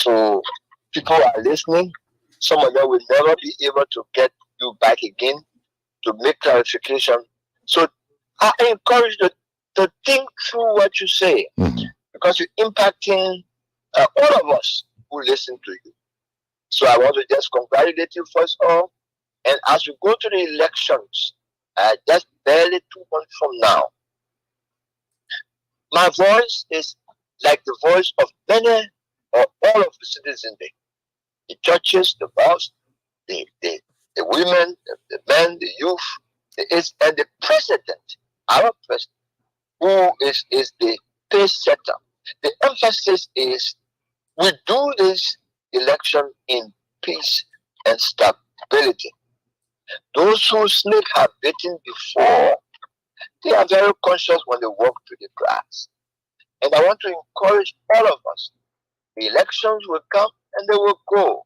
So people are listening. Some of them will never be able to get you back again to make clarification. So I encourage you to think through what you say, because you're impacting all of us who listen to you. So I want to just congratulate you first of all. And as we go to the elections, just barely 2 months from now, my voice is like the voice of many or all of the citizens there. The churches, the boss, the women, the men, the youth, and the president, our president, who is the pace setter. The emphasis is we do this election in peace and stability. Those who snake have bitten before, they are very conscious when they walk through the grass. And I want to encourage all of us. The elections will come and they will go.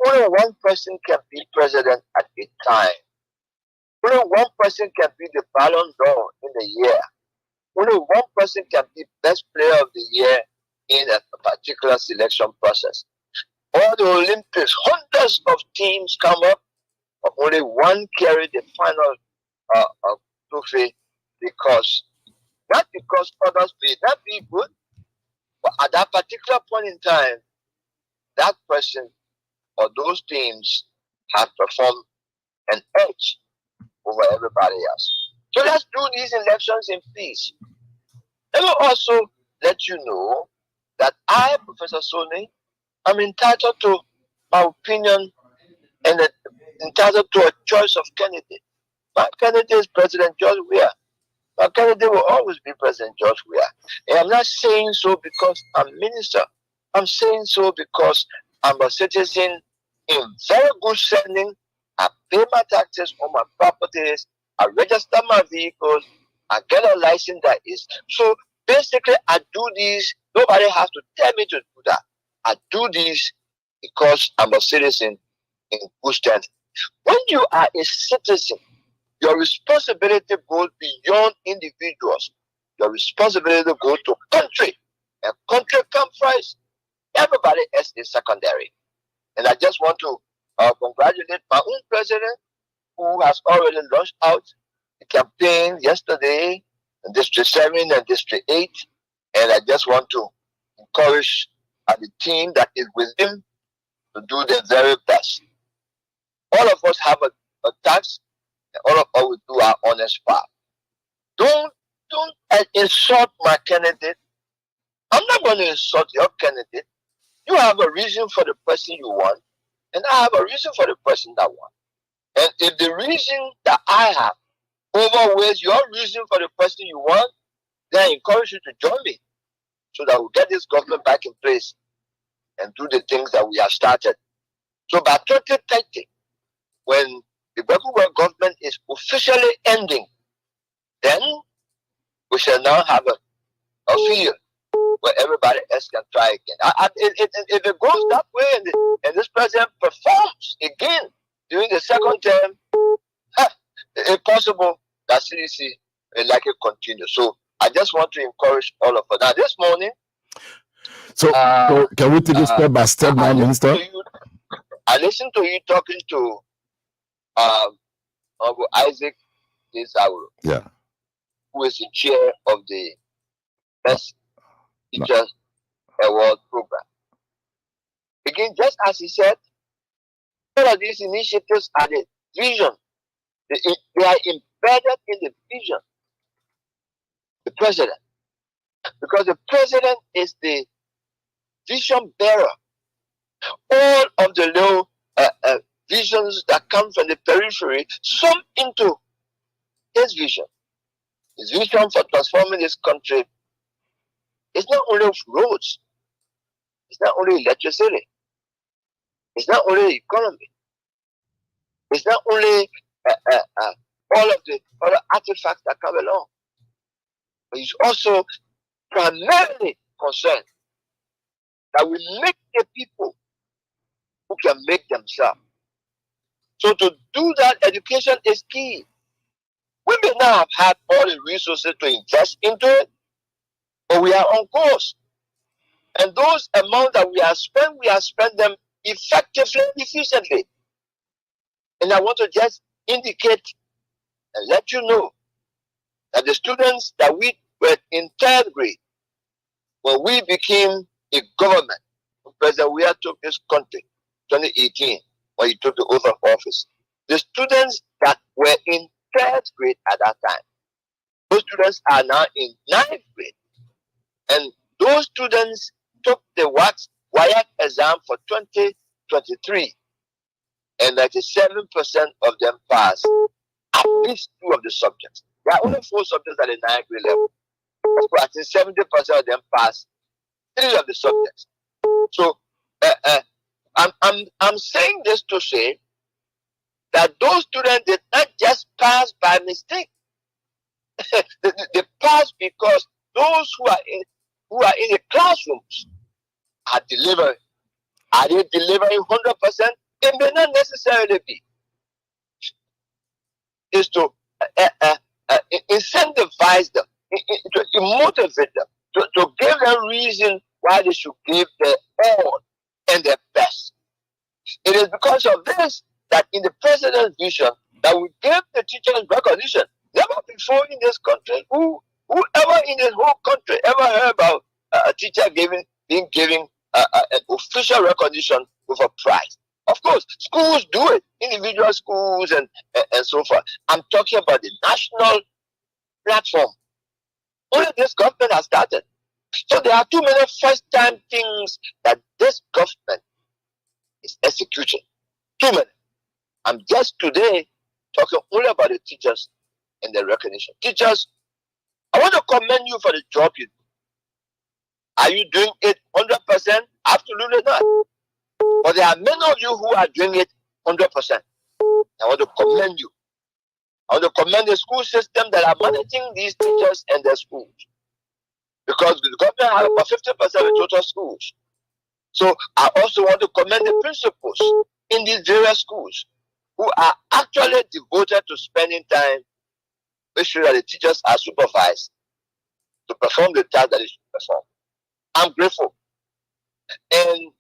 Only one person can be president at a time. Only one person can be the Ballon d'Or in the year. Only one person can be best player of the year in a particular selection process. All the Olympics, hundreds of teams come up, but only one carry the final trophy, because not because others may not be good, but at that particular point in time, that person or those teams have performed an edge over everybody else. So let's do these elections in peace. Let me also let you know that I, Professor Soni, am entitled to my opinion and entitled to a choice of candidate. My candidate is President George Weah. My candidate will always be President George Weah. And I'm not saying so because I'm minister. I'm saying so because I'm a citizen in very good standing. I pay my taxes on my properties. I register my vehicles. I get a license that is. So basically, I do this. Nobody has to tell me to do that. I do this because I'm a citizen in good standing. When you are a citizen, your responsibility goes beyond individuals. Your responsibility goes to country. And country comes first. Everybody else is secondary. And I just want to congratulate my own president, who has already launched out the campaign yesterday in District 7 and District 8. And I just want to encourage the team that is with him to do their very best. All of us have a task, and all of us will do our honest part. Don't insult my candidate. I'm not going to insult your candidate. You have a reason for the person you want, and I have a reason for the person that I want. And if the reason that I have overweighs your reason for the person you want, then I encourage you to join me so that we'll get this government back in place and do the things that we have started. So by 2030, when the World government is officially ending, then we shall now have a field where everybody else can try again. If it goes that way and this president performs again during the second term, it's possible that CDC will likely continue. So I just want to encourage all of us. Now this morning, so can we take it step by step now, Minister? I listened to you talking to Uncle Isaac Desauro, who is the chair of the Best Teachers Award program. Again, just as he said, all of these initiatives are the vision. They are embedded in the vision of the president. Because the president is the vision bearer. All of the little visions that come from the periphery sum into his vision. His vision for transforming this country is not only roads, it's not only electricity, it's not only economy, it's not only all of the other artifacts that come along, but it's also primarily concerned that we make the people who can make themselves. So to do that, education is key. We may not have had all the resources to invest into it, but we are on course. And those amounts that we have spent them effectively and efficiently. And I want to just indicate and let you know that the students that we were in third grade, when we became a government, President Weah took this country, 2018, when he took the oath of office. The students that were in third grade at that time, those students are now in ninth grade. And those students took the WAEC exam for 2023, and 97% of them passed at least 2 of the subjects. There are only 4 subjects at the ninth grade level. So I think 70% of them passed 3 of the subjects. So I'm saying this to say that those students did not just pass by mistake. they passed because those who are in the classrooms are delivering. Are they delivering 100%? It may not necessarily be. Is to incentivize them, to motivate them, to give them reason why they should give their all and their best. It is because of this that in the president's vision that we give the teachers recognition. Never before in this country, whoever in this whole country ever heard about a teacher being given an official recognition with a prize. Of course, schools do it, individual schools and so forth. I'm talking about the national platform. Only this government has started. So there are too many first-time things that this government is executing. Too many. I'm just today talking only about the teachers and the recognition. Teachers, I want to commend you for the job you do. Are you doing it 100%? Absolutely not. But there are many of you who are doing it 100%. I want to commend you. I want to commend the school system that are managing these teachers and their schools. Because the government has about 50% of the total schools. So I also want to commend the principals in these various schools who are actually devoted to spending time, make sure that the teachers are supervised to perform the task that they should perform. I'm grateful. And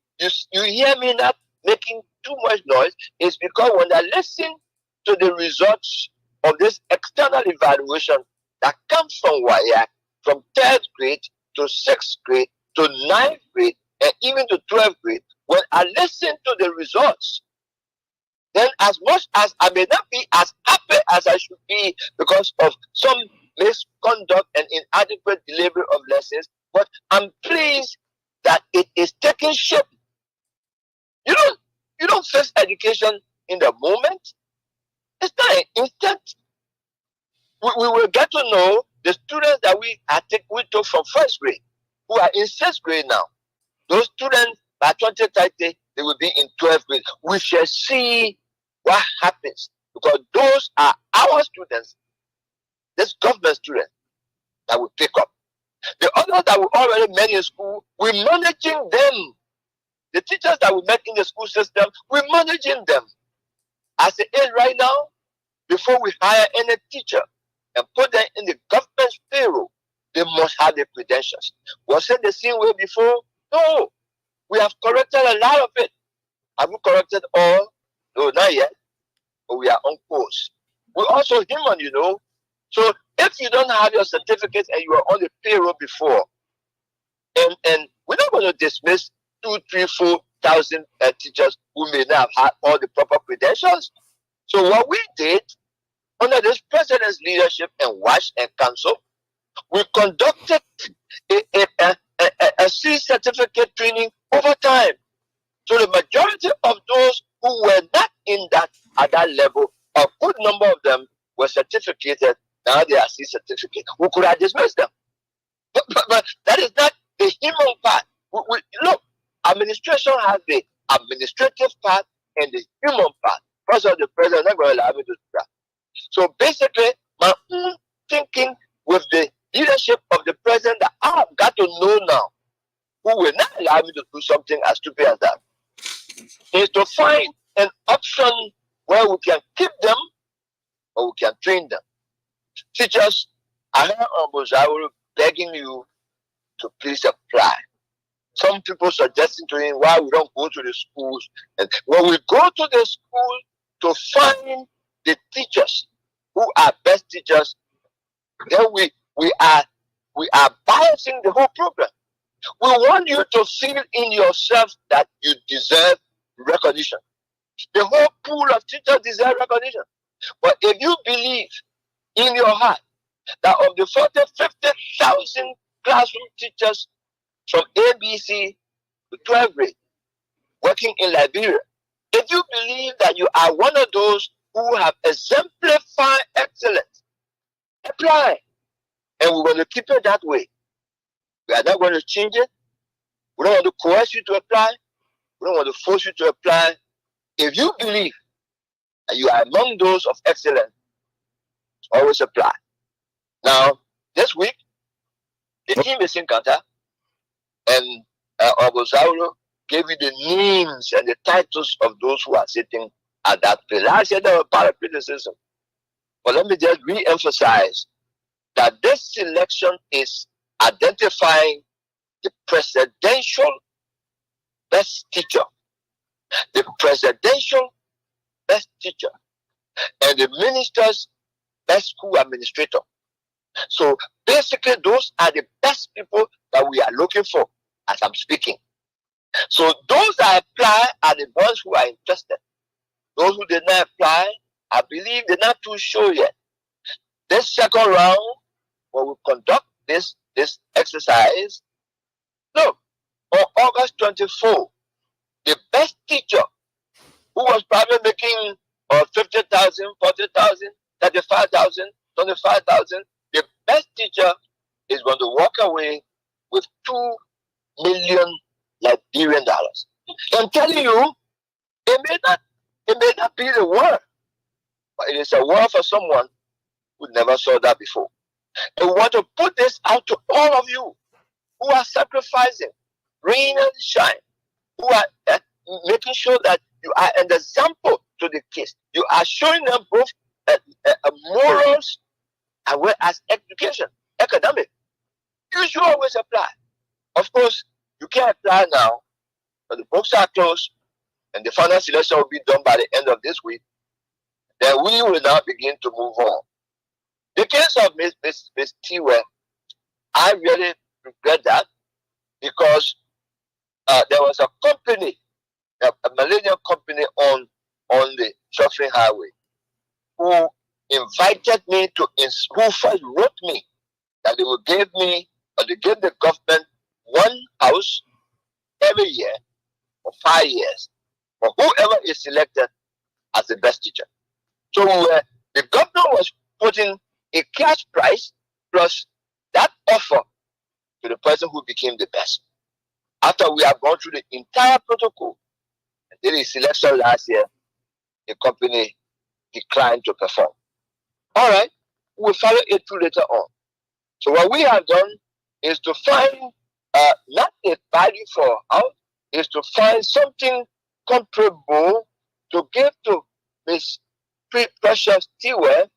you hear me not making too much noise is because when I listen to the results of this external evaluation that comes from WAEC, from 3rd grade to 6th grade to 9th grade and even to 12th grade, when I listen to the results, then as much as I may not be as happy as I should be because of some misconduct and inadequate delivery of lessons, but I'm pleased that it is taking shape. You don't face education in the moment. It's not an instant. We will get to know the students that we took from 1st grade, who are in 6th grade now. Those students by 2030, they will be in 12th grade. We shall see what happens because those are our students, this government students that will pick up. The others that we already met in school, we're managing them. The teachers that we met in the school system, we're managing them. As it is right now, before we hire any teacher and put them in the government's payroll, they must have the credentials. Was it the same way before? No. We have corrected a lot of it. Have we corrected all? No, not yet. But we are on course. We're also human, So if you don't have your certificate and you were on the payroll before, and we're not going to dismiss 2, 3, 4,000 teachers who may not have had all the proper credentials. So what we did under this president's leadership and watch and council, we conducted a C certificate training over time. So the majority of those who were not at that level, a good number of them were certificated. Now they are C certificate. We could have dismissed them. But that is not the human part. Look, administration has the administrative part and the human part. First of all, the president is not going to allow me to do that. So basically, my own thinking with the leadership of the president that I have got to know now, who will not allow me to do something as stupid as that, is to find an option where we can keep them or we can train them. Teachers, I am begging you to please apply. Some people suggesting to him why we don't go to the schools. And when we go to the school to find the teachers who are best teachers, then we are biasing the whole program. We want you to feel in yourself that you deserve recognition. The whole pool of teachers deserve recognition. But if you believe in your heart that of the 50,000 classroom teachers from ABC to 12th grade working in Liberia, if you believe that you are one of those who have exemplified excellence, apply. And we're going to keep it that way. We are not going to change it. We don't want to coerce you to apply. We don't want to force you to apply. If you believe that you are among those of excellence, always apply. Now, this week, the team is in Qatar, and Ogosauro gave you the names and the titles of those who are sitting at that place. I said they were part of criticism. But let me just re-emphasize that this selection is identifying the presidential best teacher, the presidential best teacher, and the minister's best school administrator. So basically, those are the best people that we are looking for as I'm speaking. So those that apply are the ones who are interested. Those who did not apply, I believe they're not too sure yet. This second round, when we conduct this exercise, look, on August 24, the best teacher who was probably making 50,000, 40,000, 35,000, 25,000, the best teacher is going to walk away with $2 million Liberian dollars. I'm telling you, it may not be the word, but it is a word for someone who never saw that before. And we want to put this out to all of you who are sacrificing, rain and shine, who are making sure that you are an example to the kids. You are showing them both morals as well as education, academic. You should always apply. Of course, you can't apply now, but the books are closed, and the final selection will be done by the end of this week. Then we will now begin to move on. The case of Miss Tiwe, I really regret that, because there was a company, a millennium company on the Suffering Highway, who invited me to, who first wrote me that they will give me, or they give the government one house every year for 5 years for whoever is selected as the best teacher. So the government was putting a cash price plus that offer to the person who became the best. After we have gone through the entire protocol and did a selection last year, the company declined to perform. All right, we'll follow it through later on. So what we have done is to find not a value for our house, is to find something comparable to give to Miss Precious Tiwe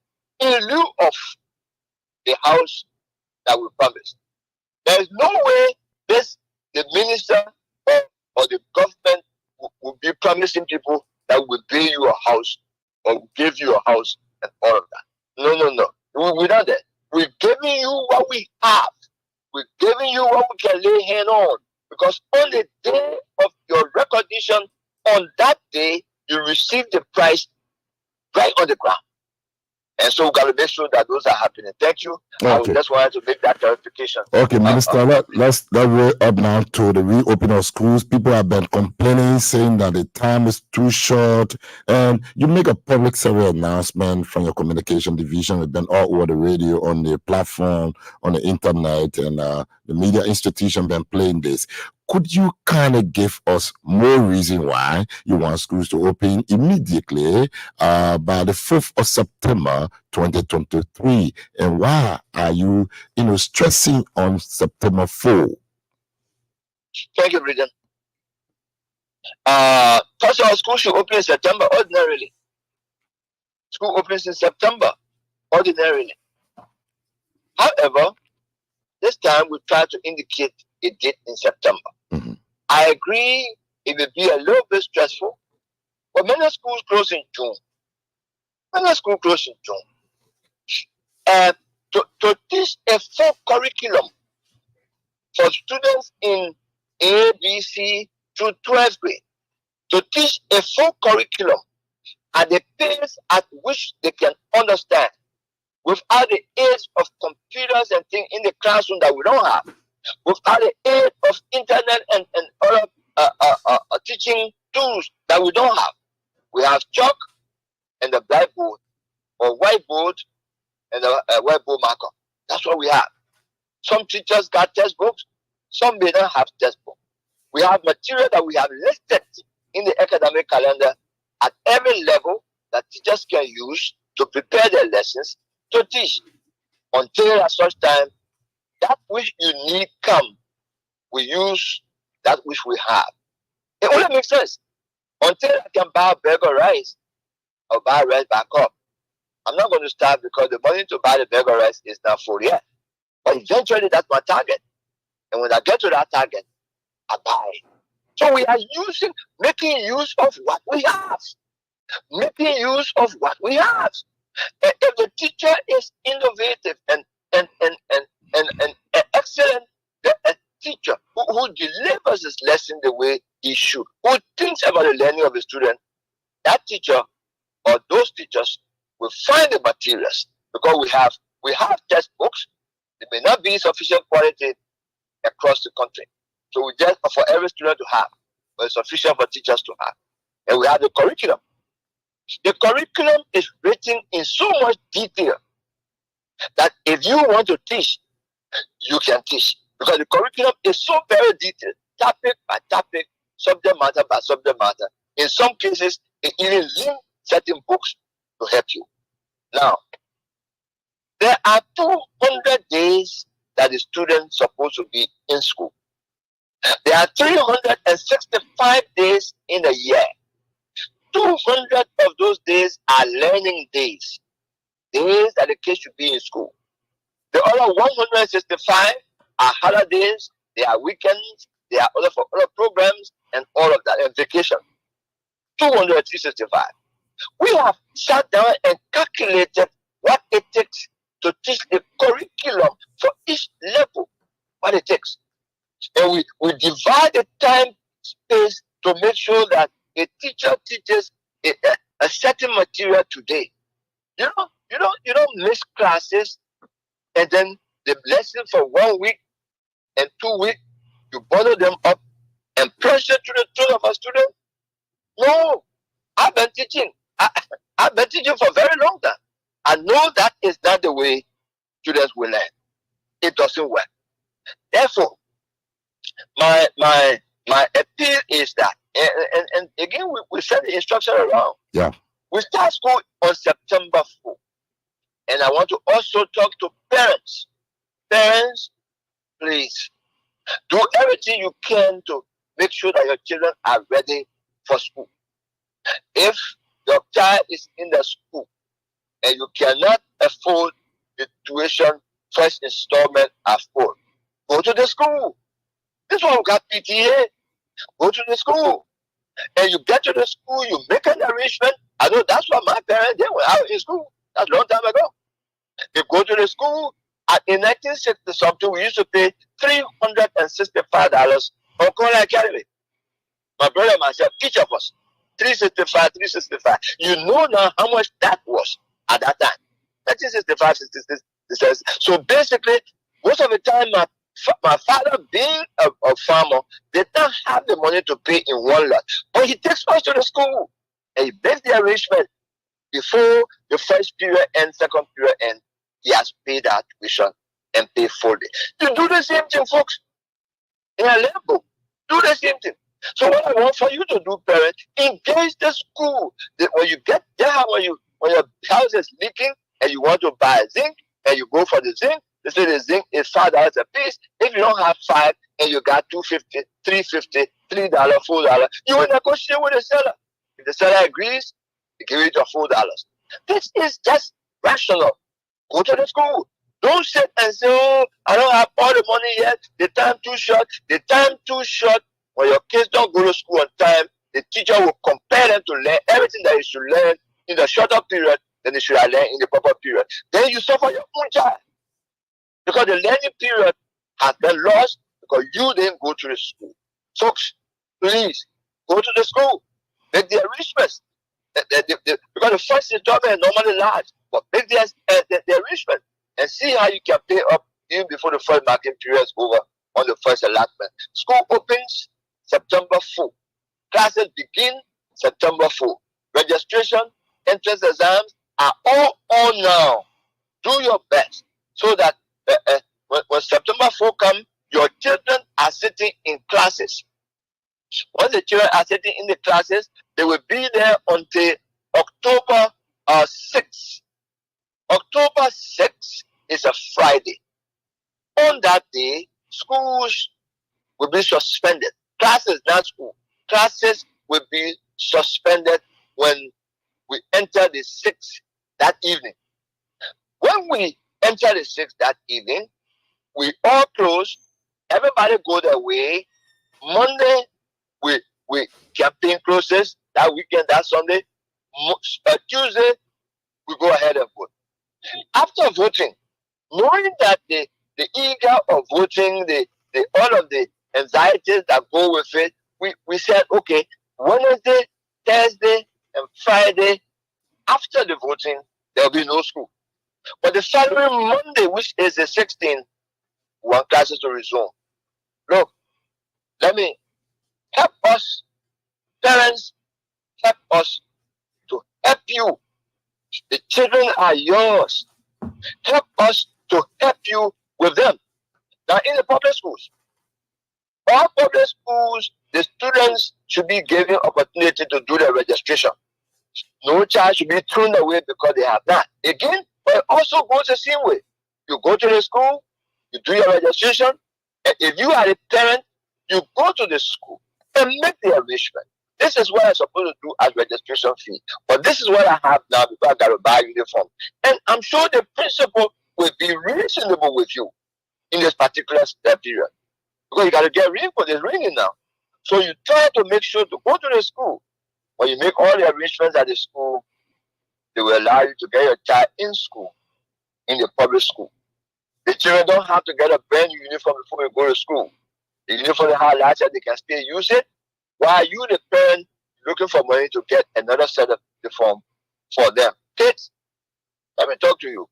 in lieu of the house that we promised. There is no way the minister or the government will be promising people that will pay you a house or will give you a house and all of that. No. We're not that. We're giving you what we have. We're giving you what we can lay hand on. Because on the day of your recognition, on that day, you receive the prize right on the ground. And so we've got to make sure that those are happening. Thank you. Okay. I just wanted to make that clarification. Okay, Minister, let's way up now to the reopening of schools. People have been complaining, saying that the time is too short. And you make a public survey announcement from your communication division. We've been all over the radio, on the platform, on the internet, and the media institution been playing this. Could you kind of give us more reason why you want schools to open immediately by the 5th of September 2023? And why are you stressing on September 4? Thank you, Bridget. First of all, school should open in September ordinarily. School opens in September ordinarily. However, this time we try to indicate a date in September. Mm-hmm. I agree it will be a little bit stressful, but many schools close in June. Many schools close in June. And to teach a full curriculum for students in A, B, C through 12th grade, to teach a full curriculum at the pace at which they can understand, without the aid of computers and things in the classroom that we don't have, without the aid of internet and other teaching tools that we don't have. We have chalk and the blackboard, or whiteboard and a whiteboard marker. That's what we have. Some teachers got textbooks, some may not have textbooks. We have material that we have listed in the academic calendar at every level that teachers can use to prepare their lessons to teach. Until at such time, that which you need come, we use that which we have. It only makes sense. Until I can buy a bag of rice or buy rice back up, I'm not going to start because the money to buy the bag of rice is not full yet. But eventually, that's my target. And when I get to that target, I buy. So we are making use of what we have. Making use of what we have. And if the teacher is innovative and an excellent teacher who delivers his lesson the way he should, who thinks about the learning of a student, that teacher or those teachers will find the materials, because we have textbooks. They may not be sufficient quality across the country. So we just for every student to have, but it's sufficient for teachers to have. And we have the curriculum. The curriculum is written in so much detail that if you want to teach, you can teach. Because the curriculum is so very detailed, topic by topic, subject matter by subject matter. In some cases, it even links certain books to help you. Now, there are 200 days that the student is supposed to be in school. There are 365 days in a year. 200 of those days are learning days. Days that the kids should be in school. The other 165 are holidays, they are weekends, they are other for other programs and all of that, and vacation. 265. We have sat down and calculated what it takes to teach the curriculum for each level, what it takes. And we divide the time space to make sure that a teacher teaches a certain material today. You don't miss classes and then the lesson for 1 week and 2 weeks, you bundle them up and pressure to the tune of a student. No, I've been teaching. I've been teaching for a very long time. I know that is not the way students will learn. It doesn't work. Therefore, my appeal is that, and again, we send the instruction around. Yeah. We start school on September 4th. And I want to also talk to parents. Parents, please, do everything you can to make sure that your children are ready for school. If your child is in the school and you cannot afford the tuition first installment at full, go to the school. This one we got PTA. Go to the school. And you get to the school, you make an arrangement. I know that's what my parents did when I was in school. That's a long time ago. You go to the school. In 1960 something, we used to pay $365 for College Academy. My brother and myself, each of us, $365. You know now how much that was at that time. 1965, 66. So basically, most of the time, my father, being a farmer, did not have the money to pay in one lot. But he takes us to the school and he makes the arrangement before the first period and second period end. He has paid that tuition and pay fully. You do the same thing, folks. In a level, do the same thing. So what I want for you to do, parents, engage the school. When you get there, when your house is leaking and you want to buy zinc and you go for the zinc, they say the zinc is $5 a piece. If you don't have 5 and you got $2.50, $3.50, $3, $4, you will negotiate with the seller. If the seller agrees, you give it your $4. This is just rational. Go to the school. Don't sit and say, oh, I don't have all the money yet. The time too short. The time too short when your kids don't go to school on time, the teacher will compel them to learn everything that they should learn in the shorter period than they should have learned in the proper period. Then you suffer your own child because the learning period has been lost because you didn't go to the school. Folks, please go to the school, make the arrangements. Because the first installment is normally large, but make the arrangement and see how you can pay up even before the first marking period is over on the first allotment. School opens September 4. Classes begin September 4. Registration, entrance exams are all on now. Do your best so that when September 4 comes, your children are sitting in classes. Once the children are sitting in the classes, they will be there until October 6th. October 6th is a Friday. On that day, schools will be suspended. Classes, not school. Classes will be suspended when we enter the 6th that evening. When we enter the 6th that evening, we all close. Everybody go their way. Monday, we campaign closes. That weekend, that Sunday. Tuesday, we go ahead and vote. After voting, knowing that the eager of voting, the all of the anxieties that go with it, we said, okay, Wednesday, Thursday, and Friday, after the voting, there will be no school. But the following Monday, which is the 16th, we want classes to resume. Look, let me help us, parents, help us to help you. The children are yours. Help us to help you with them. Now, in the public schools, all public schools, the students should be given opportunity to do their registration. No child should be thrown away because they have not. Again, but it also goes the same way. You go to the school, you do your registration, and if you are a parent, you go to the school and make the arrangement. This is what I'm supposed to do as registration fee. But this is what I have now because I got to buy uniform. And I'm sure the principal will be reasonable with you in this particular period. Because you got to get raincoat. It's raining now. So you try to make sure to go to the school. When you make all the arrangements at the school, they will allow you to get your child in school, in the public school. The children don't have to get a brand new uniform before they go to school. The uniform they have last year, they can still use it. While you, the parent, looking for money to get another set of uniform for them. Kids, let me talk to you.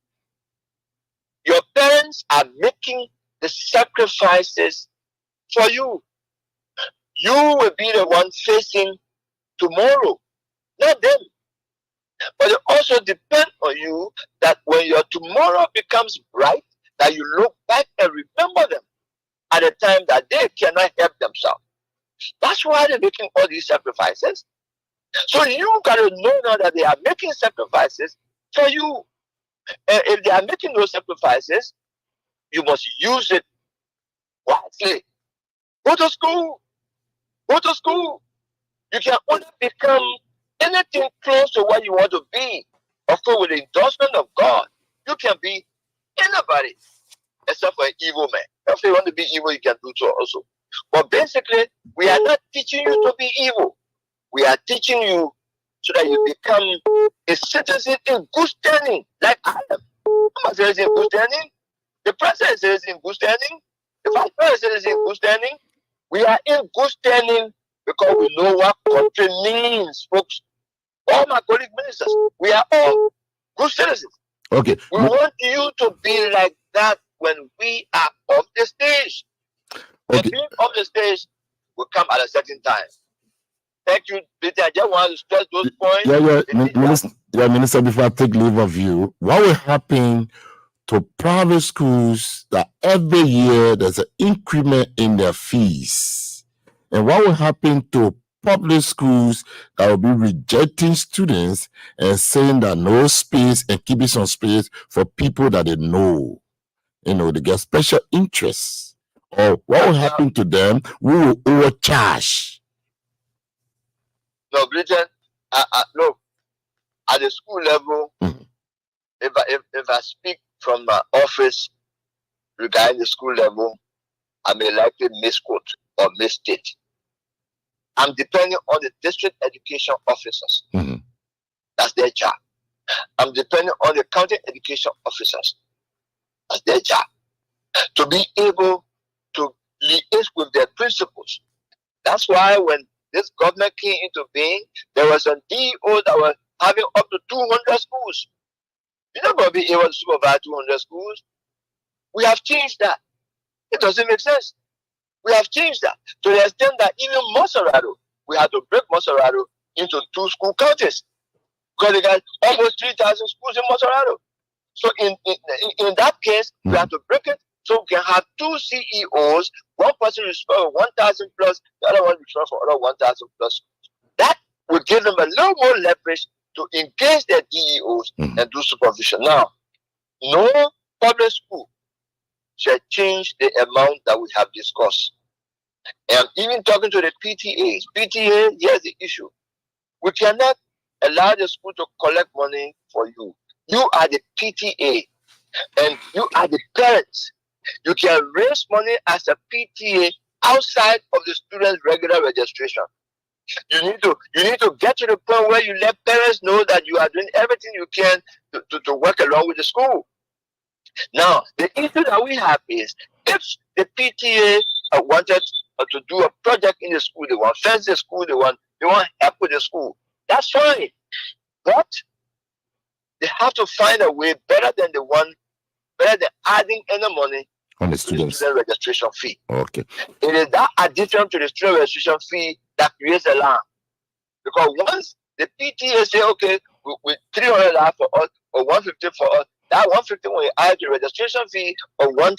Your parents are making the sacrifices for you. You will be the one facing tomorrow, not them. But it also depends on you that when your tomorrow becomes bright, that you look back and remember them at a time that they cannot help themselves. That's why they're making all these sacrifices. So you got to know now that they are making sacrifices for you. And if they are making those sacrifices, you must use it wisely. Go to school. Go to school. You can only become anything close to what you want to be. Of course, with the endorsement of God, you can be anybody except for an evil man. If you want to be evil, you can do so also. But basically, we are not teaching you to be evil. We are teaching you so that you become a citizen in good standing, like I am. I'm a citizen in good standing. The president is a citizen in good standing. The vice president is in good standing. We are in good standing because we know what country means, folks. All my colleague ministers, we are all good citizens. Okay. We want you to be like that when we are off the stage. Okay. And being off the stage will come at a certain time. Thank you, Peter. I just want to stress those points. Minister, before I take leave of you, what will happen to private schools that every year there's an increment in their fees? And what will happen to public schools that will be rejecting students and saying that no space and keeping some space for people that they know? You know, they get special interests. Or what will happen to them? We will overcharge. No, Bridget, look, at the school level, if I speak from my office regarding the school level, I may likely misquote or misstate. I'm depending on the district education officers. That's their job. I'm depending on the county education officers. That's their job. To be able to liaise with their principals. That's why when this government came into being, there was a DO that was having up to 200 schools. You're not going to be able to supervise 200 schools. We have changed that. It doesn't make sense. We have changed that to the extent that even Monserrado, we had to break Monserrado into 2 school counties because they got almost 3,000 schools in Monserrado. So in that case, we have to break it so we can have 2 CEOs, one person responsible for 1,000 plus, the other one responsible for other 1,000 plus. That will give them a little more leverage to engage their DEOs and do supervision. Now, no public school shall change the amount that we have discussed. And even talking to the PTAs, here's the issue. We cannot allow the school to collect money for you. You are the PTA and you are the parents. You can raise money as a PTA outside of the student's regular registration. You need to get to the point where you let parents know that you are doing everything you can to work along with the school. Now, the issue that we have is if the PTA wanted to do a project in the school, they want to fence the school, they want help with the school, that's fine. But they have to find a way better than adding any money on the to the students student registration fee. Okay. It is that addition to the student registration fee that creates alarm. Because once the PTA say, okay, with $300 for us or $150 for us, that $150 when you add the registration fee of $1,000,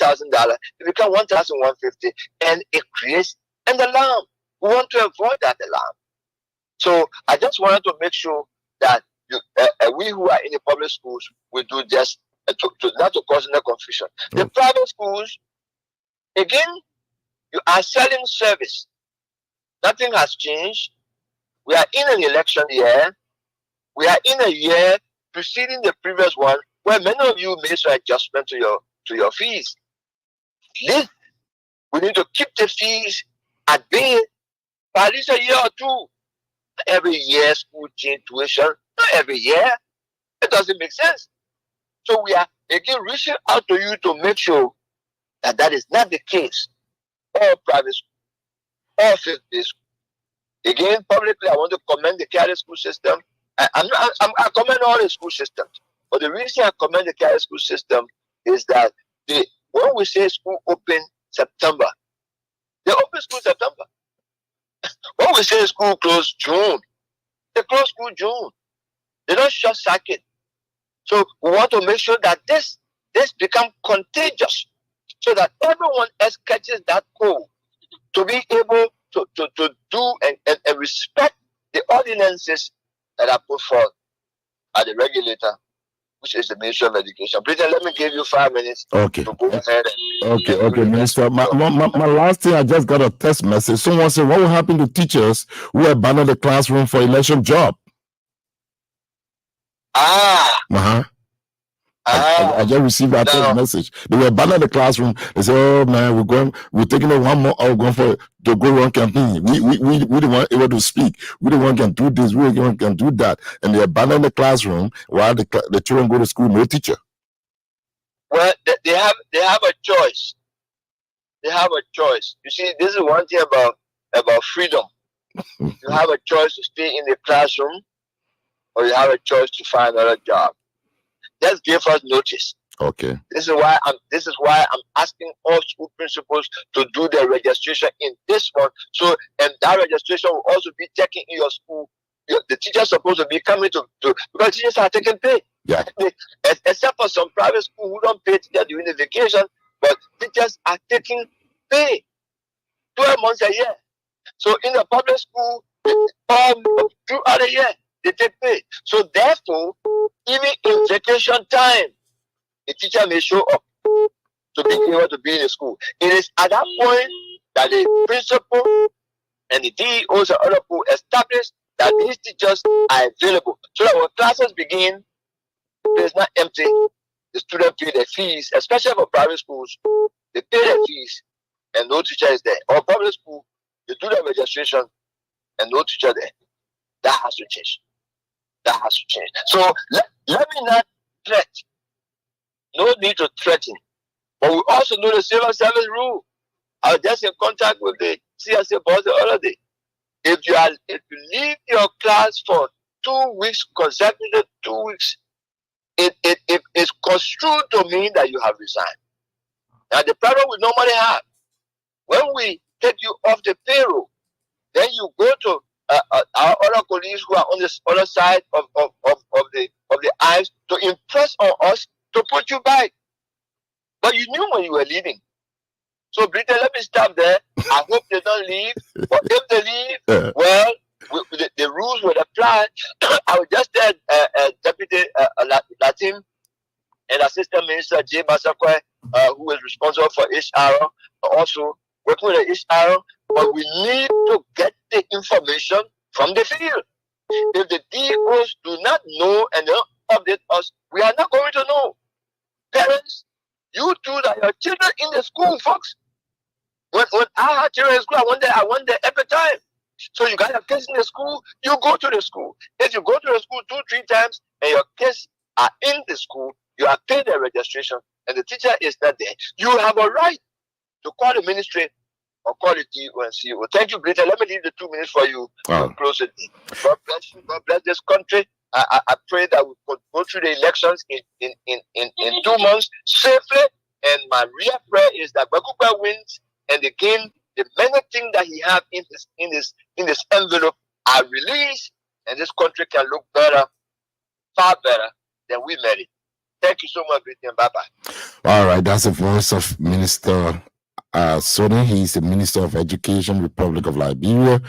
it becomes $1,150, and it creates an alarm. We want to avoid that alarm. So I just wanted to make sure that we who are in the public schools will do just to not to cause any confusion. The private schools, again, you are selling service. Nothing has changed. We are in an election year. We are in a year preceding the previous one where many of you made some adjustment to your fees. At least we need to keep the fees at bay for at least a year or 2. Every year school change tuition, not every year. It doesn't make sense. So we are again reaching out to you to make sure that is not the case. All private schools, all faith-based schools. Again, publicly, I want to commend the Catholic school system. I commend all the school systems. But the reason I commend the Catholic school system is that when we say school open September, they open school September. When we say school close June, they close school June. They don't short circuit. So we want to make sure that this become contagious so that everyone else catches that code to be able to do and respect the ordinances that are put forth by the regulator, which is the Ministry of Education. Please let me give you 5 minutes to go ahead Okay, Minister. My last thing, I just got a text message. Someone said, what will happen to teachers who abandon the classroom for election job? I just received that text message. They were abandoned the classroom. They said, "Oh man, we're taking it 1 month. We're going to go run campaign. We don't want able to speak. We don't want can do this. We don't want can do that." And they abandon the classroom while the children go to school. No teacher. Well, they have a choice. They have a choice. You see, this is one thing about freedom. You have a choice to stay in the classroom, or you have a choice to find another job. Just give us notice. Okay. This is why I'm asking all school principals to do their registration in this month. So, and that registration will also be taken in your school. The teachers are supposed to be coming to because teachers are taking pay. Yeah. Except for some private school who don't pay teachers during the vacation, but teachers are taking pay 12 months a year. So in the public school, throughout the year, they take pay. So therefore, even in vacation time, the teacher may show up to be able to be in the school. It is at that point that the principal and the DEOs and other people establish that these teachers are available. So that when classes begin, it is not empty. The students pay their fees, especially for private schools. They pay their fees and no teacher is there. Or public school, they do the registration and no teacher there. That has to change. That has to change. So let me not threat. No need to threaten. But we also know the civil service rule. I was just in contact with the CSA boss the other day. If you leave your class for 2 weeks, consecutive 2 weeks, it is construed to mean that you have resigned. Now the problem we normally have, when we take you off the payroll, then you go to our other colleagues who are on this other side of the aisle to impress on us to put you back. But you knew when you were leaving. So Britain, let me stop there. I hope they don't leave. But if they leave, well, the rules will apply. I will just tell Deputy Latin and Assistant Minister Jay Masakwe, who is responsible for HR, also working with the HR. But we need to get the information from the field. If the DOs do not know and don't update us, we are not going to know. Parents, you too that your children in the school, folks. When I had children in school, I went there every time. So you got your kids in the school, you go to the school. If you go to the school 2-3 times and your kids are in the school, you are paying their registration and the teacher is not there, you have a right to call the ministry or call the DO and see. Well, thank you, Britta. Let me leave the 2 minutes for you to close it. God bless you. God bless this country. I pray that we could go through the elections in 2 months safely. And my real prayer is that Bakuba wins, and again, the many things that he have in this envelope are released, and this country can look better, far better than we made it. Thank you so much, Brittany. Bye-bye. All right, that's the voice of Minister Soni. He's the Minister of Education, Republic of Liberia.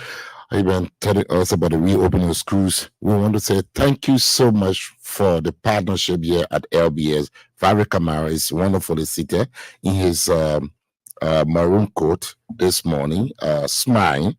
He's been telling us about the reopening of schools. We want to say thank you so much for the partnership here at LBS. Vary Kamara is wonderfully seated in his maroon coat this morning, smiling.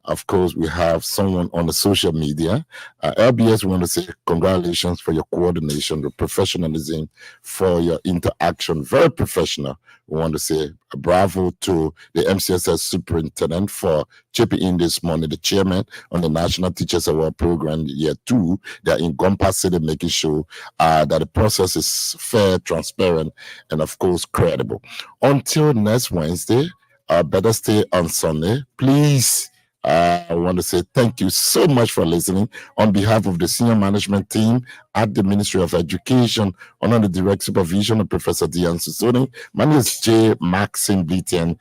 Of course, we have someone on the social media. LBS, we want to say congratulations for your coordination, your professionalism, for your interaction. Very professional. We want to say bravo to the MCSS superintendent for chipping in this morning, the chairman on the National Teachers Award Program Year 2. They're in Gompa City, making sure that the process is fair, transparent, and of course, credible. Until next Wednesday, better stay on Sunday. Please, I want to say thank you so much for listening on behalf of the senior management team at the Ministry of Education under the direct supervision of Professor Dian Susoni. My name is J. Maxim Blitian.